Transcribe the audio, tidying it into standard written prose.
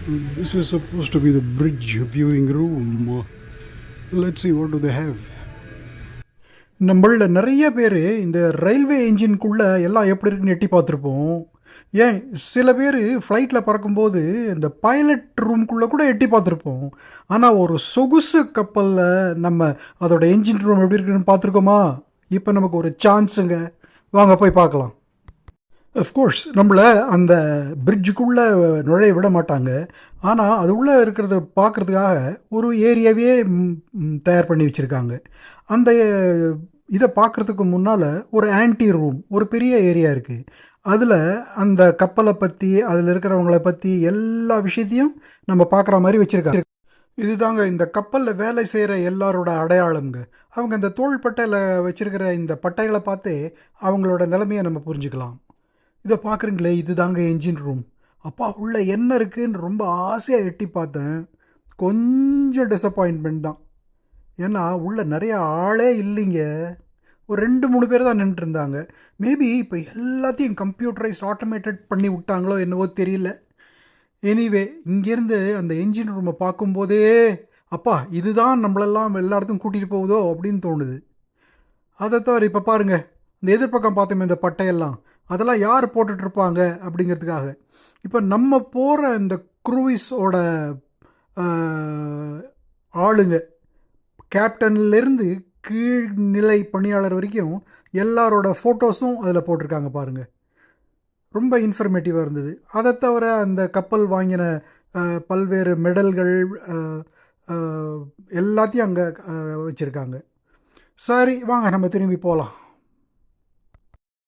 This is supposed to be the bridge viewing room. Let's see, what do they have? நம்மள நிறைய பேர் இந்த railway என்ஜின்குள்ளே எல்லாம் எப்படி இருக்குன்னு எட்டி பார்த்துருப்போம். ஏன் சில பேர் ஃப்ளைட்டில் பறக்கும்போது இந்த பைலட் ரூம்குள்ளே கூட எட்டி பார்த்துருப்போம். ஆனால் ஒரு சொகுசு கப்பலில் நம்ம அதோட என்ஜின் ரூம் எப்படி இருக்குன்னு பார்த்துருக்கோமா? இப்போ நமக்கு ஒரு சான்ஸுங்க, வாங்க போய் பார்க்கலாம். அஃப்கோர்ஸ் நம்மளை அந்த பிரிட்ஜுக்குள்ளே நுழைய விட மாட்டாங்க. ஆனால் அது உள்ளே இருக்கிறத பார்க்குறதுக்காக ஒரு ஏரியாவே தயார் பண்ணி வச்சுருக்காங்க. அந்த இதை பார்க்குறதுக்கு முன்னால் ஒரு ஆன்டி ரூம், ஒரு பெரிய ஏரியா இருக்குது. அதில் அந்த கப்பலை பற்றி, அதில் இருக்கிறவங்கள பற்றி எல்லா விஷயத்தையும் நம்ம பார்க்குற மாதிரி வச்சுருக்காங்க. இதுதாங்க இந்த கப்பலில் வேலை செய்கிற எல்லாரோட அடையாளங்க. அவங்க இந்த தோள்பட்டையில் வச்சுருக்கிற இந்த பட்டைகளை பார்த்து அவங்களோட நிலைமையை நம்ம புரிஞ்சுக்கலாம். இதை பார்க்குறீங்களே, இது தாங்க என்ஜின் ரூம். அப்பா உள்ளே என்ன இருக்குதுன்னு ரொம்ப ஆசையாக எட்டி பார்த்தேன். கொஞ்சம் டிசப்பாயின்மெண்ட் தான். ஏன்னா உள்ளே நிறைய ஆளே இல்லைங்க. ஒரு 2-3 பேர் தான் நின்றுருந்தாங்க. மேபி இப்போ எல்லாத்தையும் கம்ப்யூட்டரைஸ்ட் ஆட்டோமேட்டட் பண்ணி விட்டாங்களோ என்னவோ தெரியல. எனிவே, இங்கேருந்து அந்த என்ஜின் ரூமை பார்க்கும்போதே அப்பா இதுதான் நம்மளெல்லாம் எல்லா இடத்துக்கும் கூட்டிகிட்டு போகுதோ அப்படின்னு தோணுது. அதை தவிர இப்போ பாருங்கள், இந்த எதிர்பக்கம் பார்த்தோமே இந்த பட்டையெல்லாம், அதெல்லாம் யார் போட்டுட்ருப்பாங்க அப்படிங்கிறதுக்காக. இப்போ நம்ம போகிற இந்த க்ரூயிஸோட ஆளுங்க, கேப்டன்லேருந்து கீழ்நிலை பணியாளர் வரைக்கும் எல்லாரோட ஃபோட்டோஸும் அதில் போட்டிருக்காங்க பாருங்கள். ரொம்ப இன்ஃபர்மேட்டிவாக இருந்தது. அதை தவிர அந்த கப்பல் வாங்கின பல்வேறு மெடல்கள் எல்லாத்தையும் அங்கே வச்சுருக்காங்க. சரி, வாங்க நம்ம திரும்பி போகலாம்.